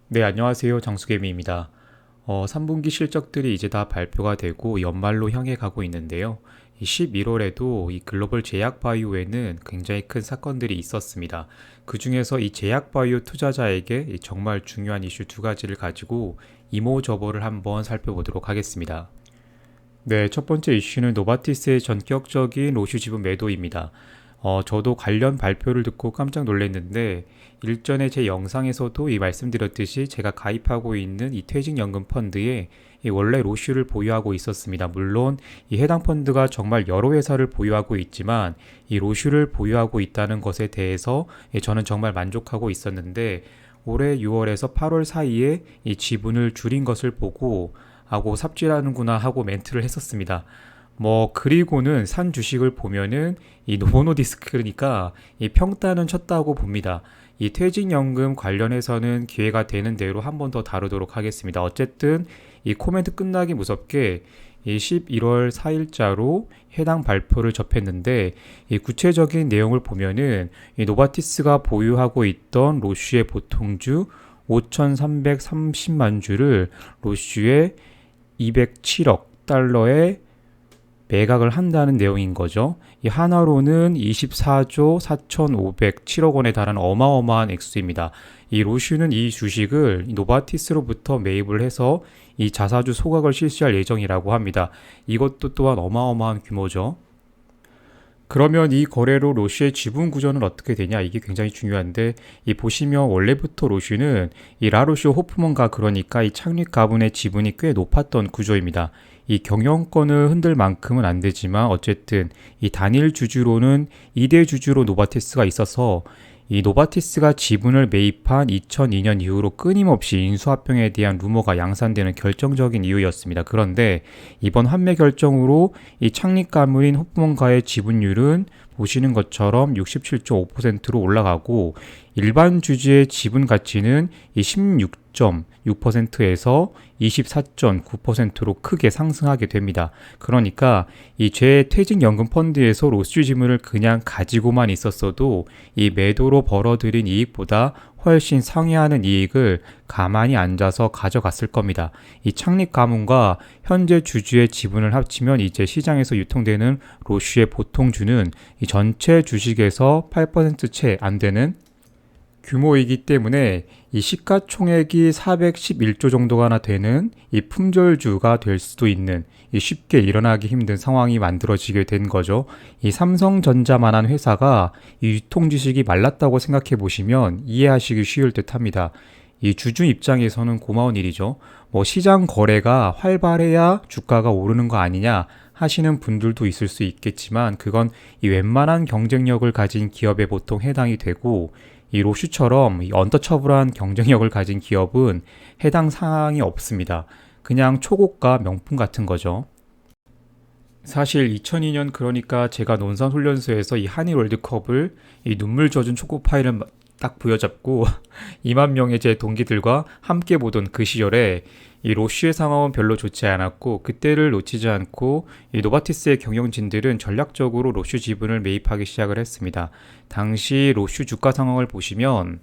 네, 안녕하세요. 장수개미입니다. 3분기 실적들이 이제 다 발표가 되고 연말로 향해 가고 있는데요. 이 11월에도 이 글로벌 제약 바이오에는 굉장히 큰 사건들이 있었습니다. 그 중에서 이 제약 바이오 투자자에게 이 정말 중요한 이슈 두 가지를 가지고 이모저모를 한번 살펴보도록 하겠습니다. 네, 첫 번째 이슈는 노바티스의 전격적인 로슈 지분 매도입니다. 저도 관련 발표를 듣고 깜짝 놀랐는데 일전에 제 영상에서도 이 말씀드렸듯이 제가 가입하고 있는 이 퇴직연금 펀드에 이 원래 로슈를 보유하고 있었습니다. 물론 이 해당 펀드가 정말 여러 회사를 보유하고 있지만 이 로슈를 보유하고 있다는 것에 대해서 저는 정말 만족하고 있었는데 올해 6월에서 8월 사이에 이 지분을 줄인 것을 보고 하고 삽질하는구나 하고 멘트를 했었습니다. 그리고는 산 주식을 보면은 이 노보노디스크니까 이 평단은 쳤다고 봅니다. 이 퇴직연금 관련해서는 기회가 되는 대로 한 번 더 다루도록 하겠습니다. 어쨌든 이 코멘트 끝나기 무섭게 이 11월 4일자로 해당 발표를 접했는데 이 구체적인 내용을 보면은 이 노바티스가 보유하고 있던 로슈의 보통주 5,330만 주를 로슈의 207억 달러에 매각을 한다는 내용인 거죠. 이 하나로는 24조 4,507억 원에 달하는 어마어마한 액수입니다. 이 로슈는 이 주식을 노바티스로부터 매입을 해서 이 자사주 소각을 실시할 예정이라고 합니다. 이것도 또한 어마어마한 규모죠. 그러면 이 거래로 로슈의 지분 구조는 어떻게 되냐? 이게 굉장히 중요한데, 이 보시면 원래부터 로슈는 이 라로슈 호프먼가 그러니까 이 창립 가문의 지분이 꽤 높았던 구조입니다. 이 경영권을 흔들 만큼은 안 되지만 어쨌든 이 단일 주주로는 2대 주주로 노바티스가 있어서 이 노바티스가 지분을 매입한 2002년 이후로 끊임없이 인수합병에 대한 루머가 양산되는 결정적인 이유였습니다. 그런데 이번 환매 결정으로 이 창립 가문인 호프먼가의 지분율은 보시는 것처럼 67.5%로 올라가고 일반 주주의 지분 가치는 이 16.6%에서 24.9%로 크게 상승하게 됩니다. 그러니까 이 재퇴직연금 펀드에서 로스 지분을 그냥 가지고만 있었어도 이 매도로 벌어들인 이익보다 훨씬 상회하는 이익을 가만히 앉아서 가져갔을 겁니다. 이 창립 가문과 현재 주주의 지분을 합치면 이제 시장에서 유통되는 로슈의 보통주는 이 전체 주식에서 8%채 안 되는 규모이기 때문에 이 시가총액이 411조 정도가 되는 이 품절주가 될 수도 있는 이 쉽게 일어나기 힘든 상황이 만들어지게 된 거죠. 이 삼성전자만한 회사가 이 유통주식이 말랐다고 생각해 보시면 이해하시기 쉬울 듯 합니다. 이 주주 입장에서는 고마운 일이죠. 시장 거래가 활발해야 주가가 오르는 거 아니냐 하시는 분들도 있을 수 있겠지만 그건 이 웬만한 경쟁력을 가진 기업에 보통 해당이 되고 이 로슈처럼 이 언터처블한 경쟁력을 가진 기업은 해당 사항이 없습니다. 그냥 초고가 명품 같은 거죠. 사실 2002년 그러니까 제가 논산훈련소에서 이 한일 월드컵을 이 눈물 젖은 초코 파이를 딱 부여잡고 2만 명의 제 동기들과 함께 보던 그 시절에 이 로슈의 상황은 별로 좋지 않았고 그때를 놓치지 않고 이 노바티스의 경영진들은 전략적으로 로슈 지분을 매입하기 시작을 했습니다. 당시 로슈 주가 상황을 보시면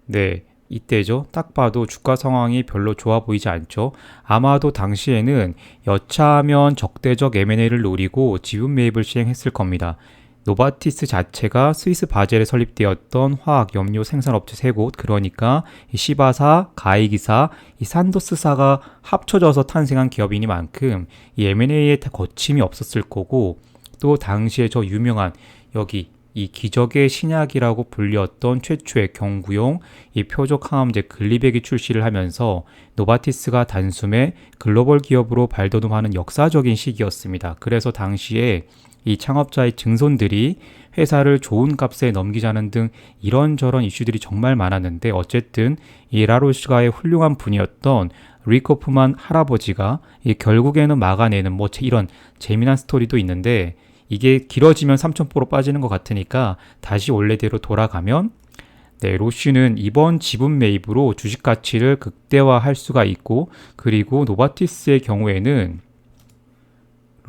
네, 이때죠. 딱 봐도 주가 상황이 별로 좋아 보이지 않죠. 아마도 당시에는 여차하면 적대적 M&A를 노리고 지분 매입을 시행했을 겁니다. 노바티스 자체가 스위스 바젤에 설립되었던 화학 염료 생산업체 세 곳, 그러니까 시바사, 가이기사, 이 산도스사가 합쳐져서 탄생한 기업이니만큼 이 M&A에 거침이 없었을 거고 또 당시에 저 유명한 여기 이 기적의 신약이라고 불렸던 최초의 경구용 이 표적 항암제 글리백이 출시를 하면서 노바티스가 단숨에 글로벌 기업으로 발돋움하는 역사적인 시기였습니다. 그래서 당시에 이 창업자의 증손들이 회사를 좋은 값에 넘기자는 등 이런저런 이슈들이 정말 많았는데 어쨌든 이 라로시가의 훌륭한 분이었던 리코프만 할아버지가 결국에는 막아내는 이런 재미난 스토리도 있는데 이게 길어지면 삼천포로 빠지는 것 같으니까 다시 원래대로 돌아가면 네, 로슈는 이번 지분 매입으로 주식 가치를 극대화할 수가 있고 그리고 노바티스의 경우에는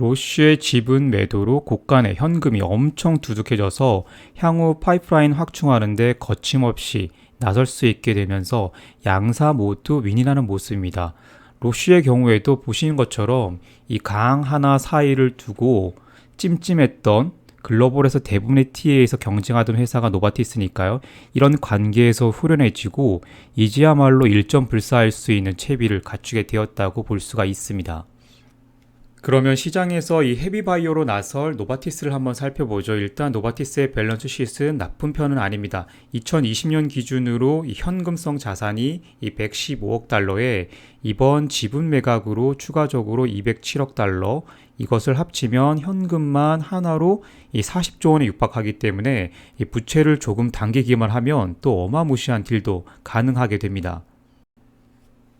로슈의 지분 매도로 곳간의 현금이 엄청 두둑해져서 향후 파이프라인 확충하는데 거침없이 나설 수 있게 되면서 양사 모두 윈이라는 모습입니다. 로쉬의 경우에도 보시는 것처럼 이 강 하나 사이를 두고 찜찜했던 글로벌에서 대부분의 TA에서 경쟁하던 회사가 노바티스니까요. 이런 관계에서 후련해지고 이제야말로 일점 불사할 수 있는 채비를 갖추게 되었다고 볼 수가 있습니다. 그러면 시장에서 이 헤비바이오로 나설 노바티스를 한번 살펴보죠. 일단 노바티스의 밸런스 시트는 나쁜 편은 아닙니다. 2020년 기준으로 이 현금성 자산이 이 115억 달러에 이번 지분 매각으로 추가적으로 207억 달러, 이것을 합치면 현금만 하나로 이 40조 원에 육박하기 때문에 이 부채를 조금 당기기만 하면 또 어마무시한 딜도 가능하게 됩니다.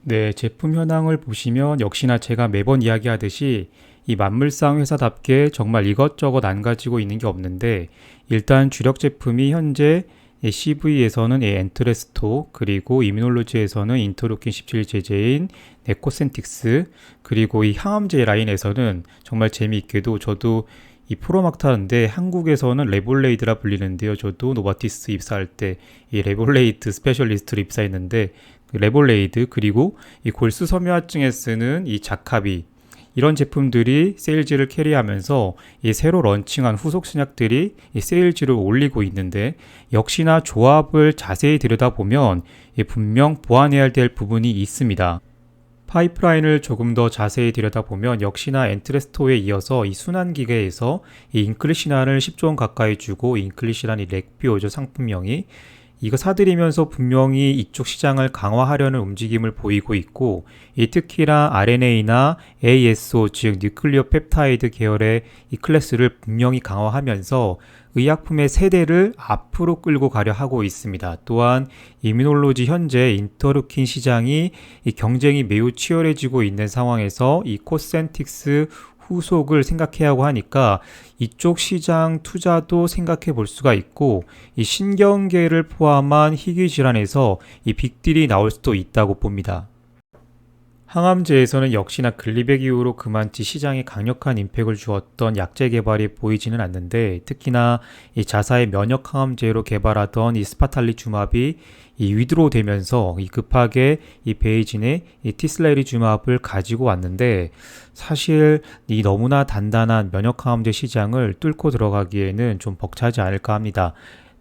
네, 제품 현황을 보시면 역시나 제가 매번 이야기하듯이 이 만물상 회사답게 정말 이것저것 안 가지고 있는 게 없는데, 일단 주력 제품이 현재 CV에서는 엔트레스토, 그리고 이뮤놀로지에서는 인터루킨 17 제제인 네코센틱스, 그리고 이 항암제 라인에서는 정말 재미있게도 저도 이 프로막타인데 한국에서는 레볼레이드라 불리는데요. 저도 노바티스 입사할 때 이 레볼레이드 스페셜리스트로 입사했는데, 레볼레이드, 그리고 이 골수 섬유화증에 쓰는 이 자카비, 이런 제품들이 세일즈를 캐리하면서 이 새로 런칭한 후속 신약들이 이 세일즈를 올리고 있는데, 역시나 조합을 자세히 들여다보면 분명 보완해야 될 부분이 있습니다. 파이프라인을 조금 더 자세히 들여다보면 역시나 엔트레스토에 이어서 이 순환기계에서 이 인클리시난을 10조 원 가까이 주고, 인클리시난이 렉비오죠, 상품명이. 이거 사들이면서 분명히 이쪽 시장을 강화하려는 움직임을 보이고 있고, 이 특히나 RNA나 ASO, 즉 뉴클리오 펩타이드 계열의 이 클래스를 분명히 강화하면서 의약품의 세대를 앞으로 끌고 가려 하고 있습니다. 또한 이뮤놀로지 현재 인터루킨 시장이 이 경쟁이 매우 치열해지고 있는 상황에서 이 코센틱스 후속을 생각해야 하고 하니까 이쪽 시장 투자도 생각해 볼 수가 있고, 이 신경계를 포함한 희귀질환에서 이 빅딜이 나올 수도 있다고 봅니다. 항암제에서는 역시나 글리백 이후로 그만치 시장에 강력한 임팩을 주었던 약제 개발이 보이지는 않는데, 특히나 이 자사의 면역 항암제로 개발하던 이 스파탈리주맙이 이 위드로 되면서 이 급하게 이 베이진의 이 티슬레리주맙을 가지고 왔는데, 사실 이 너무나 단단한 면역 항암제 시장을 뚫고 들어가기에는 좀 벅차지 않을까 합니다.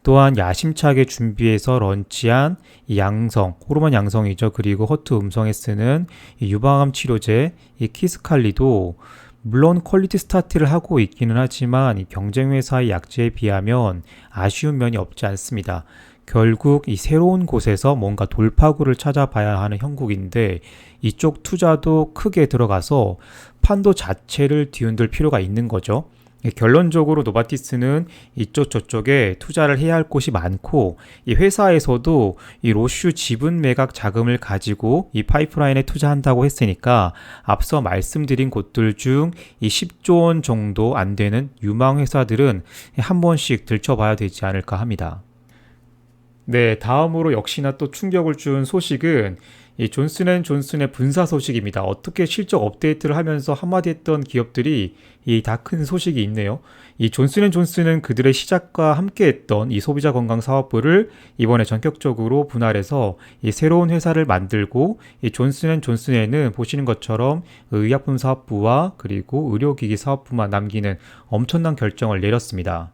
또한 야심차게 준비해서 런치한 이 양성, 호르몬 양성이죠. 그리고 허투 음성에 쓰는 이 유방암 치료제 이 키스칼리도 물론 퀄리티 스타트를 하고 있기는 하지만 이 경쟁 회사의 약제에 비하면 아쉬운 면이 없지 않습니다. 결국 이 새로운 곳에서 뭔가 돌파구를 찾아봐야 하는 형국인데, 이쪽 투자도 크게 들어가서 판도 자체를 뒤흔들 필요가 있는 거죠. 결론적으로 노바티스는 이쪽 저쪽에 투자를 해야 할 곳이 많고, 이 회사에서도 이 로슈 지분 매각 자금을 가지고 이 파이프라인에 투자한다고 했으니까 앞서 말씀드린 곳들 중 이 10조 원 정도 안 되는 유망 회사들은 한 번씩 들춰봐야 되지 않을까 합니다. 네, 다음으로 역시나 또 충격을 준 소식은 이 존슨앤존슨의 분사 소식입니다. 어떻게 실적 업데이트를 하면서 한마디 했던 기업들이 이 다 큰 소식이 있네요. 이 존슨앤존슨은 그들의 시작과 함께 했던 이 소비자 건강 사업부를 이번에 전격적으로 분할해서 이 새로운 회사를 만들고, 이 존슨앤존슨에는 보시는 것처럼 의약품 사업부와 그리고 의료기기 사업부만 남기는 엄청난 결정을 내렸습니다.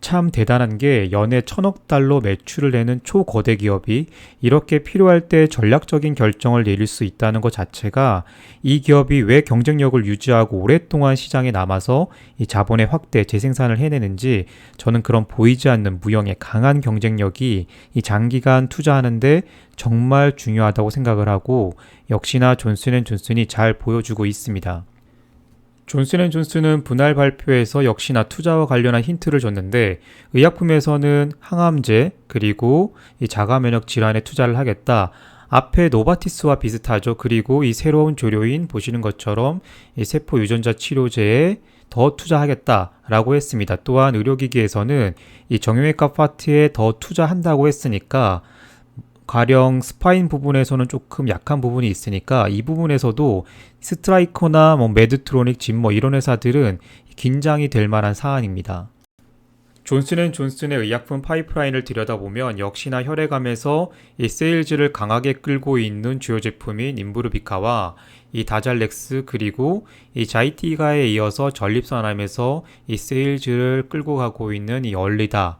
참 대단한 게 연에 1,000억 달러 매출을 내는 초거대 기업이 이렇게 필요할 때 전략적인 결정을 내릴 수 있다는 것 자체가, 이 기업이 왜 경쟁력을 유지하고 오랫동안 시장에 남아서 이 자본의 확대, 재생산을 해내는지, 저는 그런 보이지 않는 무형의 강한 경쟁력이 이 장기간 투자하는데 정말 중요하다고 생각을 하고, 역시나 존슨앤존슨이 잘 보여주고 있습니다. 존슨앤존슨은 분할 발표에서 역시나 투자와 관련한 힌트를 줬는데, 의약품에서는 항암제 그리고 이 자가면역 질환에 투자를 하겠다. 앞에 노바티스와 비슷하죠. 그리고 이 새로운 조료인 보시는 것처럼 이 세포 유전자 치료제에 더 투자하겠다라고 했습니다. 또한 의료기기에서는 이 정형외과 파트에 더 투자한다고 했으니까, 가령 스파인 부분에서는 조금 약한 부분이 있으니까 이 부분에서도 스트라이커나 메드트로닉, 진머 이런 회사들은 긴장이 될 만한 사안입니다. 존슨앤존슨의 의약품 파이프라인을 들여다보면 역시나 혈액암에서 이 세일즈를 강하게 끌고 있는 주요 제품인 임브루비카와 이 다잘렉스 그리고 이 자이티가에 이어서 전립선암에서 이 세일즈를 끌고 가고 있는 이 얼리다.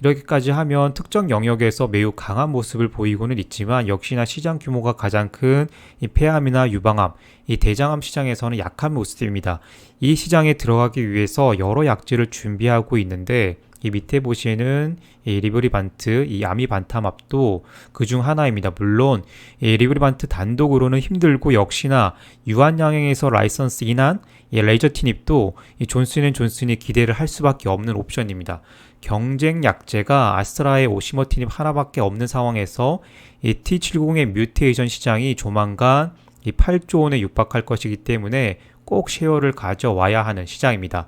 이렇게까지 하면 특정 영역에서 매우 강한 모습을 보이고는 있지만 역시나 시장 규모가 가장 큰 이 폐암이나 유방암, 이 대장암 시장에서는 약한 모습입니다. 이 시장에 들어가기 위해서 여러 약제를 준비하고 있는데 이 밑에 보시는 이 리브리반트, 이 아미반타맙도 그중 하나입니다. 물론 이 리브리반트 단독으로는 힘들고 역시나 유한양행에서 라이선스 인한 이 레이저티닙도 이 존슨앤존슨이 기대를 할 수밖에 없는 옵션입니다. 경쟁 약제가 아스트라의 오시머티닙 하나밖에 없는 상황에서 이 T70의 뮤테이션 시장이 조만간 이 8조 원에 육박할 것이기 때문에 꼭 쉐어를 가져와야 하는 시장입니다.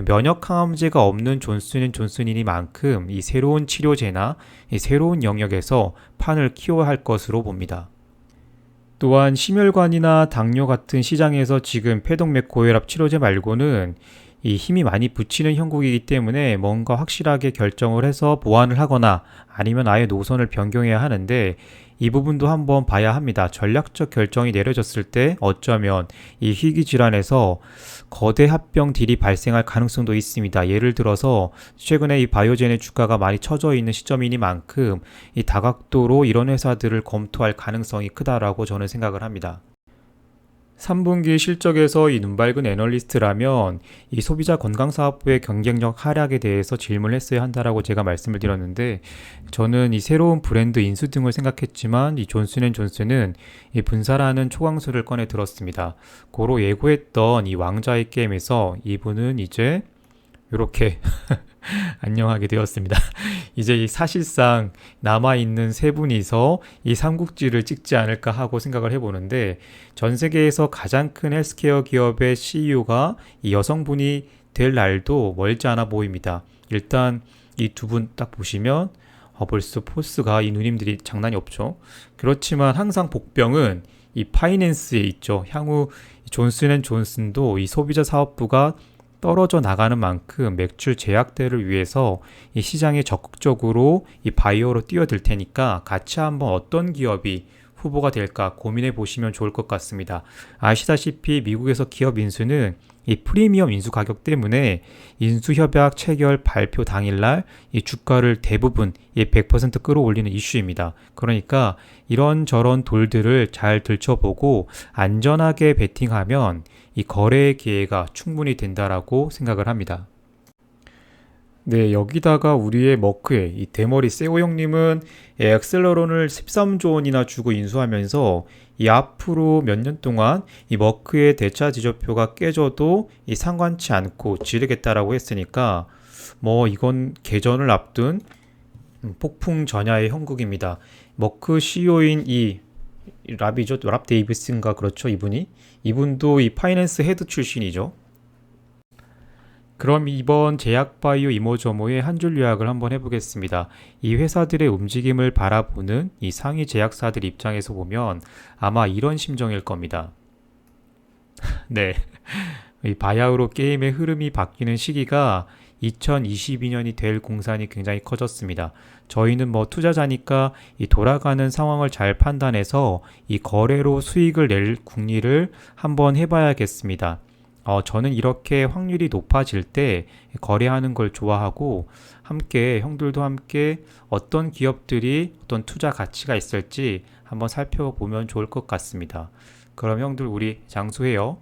면역 항암제가 없는 존슨앤존슨이니만큼 이 새로운 치료제나 이 새로운 영역에서 판을 키워야 할 것으로 봅니다. 또한 심혈관이나 당뇨 같은 시장에서 지금 폐동맥 고혈압 치료제 말고는 이 힘이 많이 붙이는 형국이기 때문에 뭔가 확실하게 결정을 해서 보완을 하거나 아니면 아예 노선을 변경해야 하는데 이 부분도 한번 봐야 합니다. 전략적 결정이 내려졌을 때 어쩌면 이 희귀 질환에서 거대 합병 딜이 발생할 가능성도 있습니다. 예를 들어서 최근에 이 바이오젠의 주가가 많이 처져 있는 시점이니만큼 이 다각도로 이런 회사들을 검토할 가능성이 크다라고 저는 생각을 합니다. 3분기 실적에서 이 눈밝은 애널리스트라면 이 소비자 건강사업부의 경쟁력 하락에 대해서 질문을 했어야 한다라고 제가 말씀을 드렸는데 저는 이 새로운 브랜드 인수 등을 생각했지만 이 존슨앤존슨은 이 분사라는 초강수를 꺼내 들었습니다. 고로 예고했던 이 왕좌의 게임에서 이분은 이제 이렇게 안녕하게 되었습니다. 이제 사실상 남아있는 세 분이서 이 삼국지를 찍지 않을까 하고 생각을 해보는데 전 세계에서 가장 큰 헬스케어 기업의 CEO가 이 여성분이 될 날도 멀지 않아 보입니다. 일단 이 두 분 딱 보시면 벌써 포스가 이 누님들이 장난이 없죠. 그렇지만 항상 복병은 이 파이낸스에 있죠. 향후 존슨앤존슨도 이 소비자 사업부가 떨어져 나가는 만큼 매출 제약대를 위해서 이 시장에 적극적으로 이 바이오로 뛰어들 테니까 같이 한번 어떤 기업이 후보가 될까 고민해 보시면 좋을 것 같습니다. 아시다시피 미국에서 기업 인수는 이 프리미엄 인수 가격 때문에 인수협약 체결 발표 당일날 이 주가를 대부분 100% 끌어올리는 이슈입니다. 그러니까 이런저런 돌들을 잘 들춰보고 안전하게 베팅하면 이 거래의 기회가 충분히 된다라고 생각을 합니다. 네, 여기다가 우리의 머크의 이 대머리 세오 형님은 엑셀러론을 13조 원이나 주고 인수하면서 이 앞으로 몇 년 동안 이 머크의 대차 지저표가 깨져도 이 상관치 않고 지르겠다라고 했으니까 뭐 이건 개전을 앞둔 폭풍 전야의 형국입니다. 머크 CEO인 이 랍이죠, 랍 데이비스인가 그렇죠, 이분도 이 파이낸스 헤드 출신이죠. 그럼 이번 제약바이오 이모저모의 한 줄 요약을 한번 해보겠습니다. 이 회사들의 움직임을 바라보는 이 상위 제약사들 입장에서 보면 아마 이런 심정일 겁니다. 네, 이 바야흐로 게임의 흐름이 바뀌는 시기가 2022년이 될 공산이 굉장히 커졌습니다. 저희는 뭐 투자자니까 이 돌아가는 상황을 잘 판단해서 이 거래로 수익을 낼 궁리를 한번 해봐야겠습니다. 저는 이렇게 확률이 높아질 때 거래하는 걸 좋아하고 함께 형들도 함께 어떤 기업들이 어떤 투자 가치가 있을지 한번 살펴보면 좋을 것 같습니다. 그럼 형들 우리 장수해요.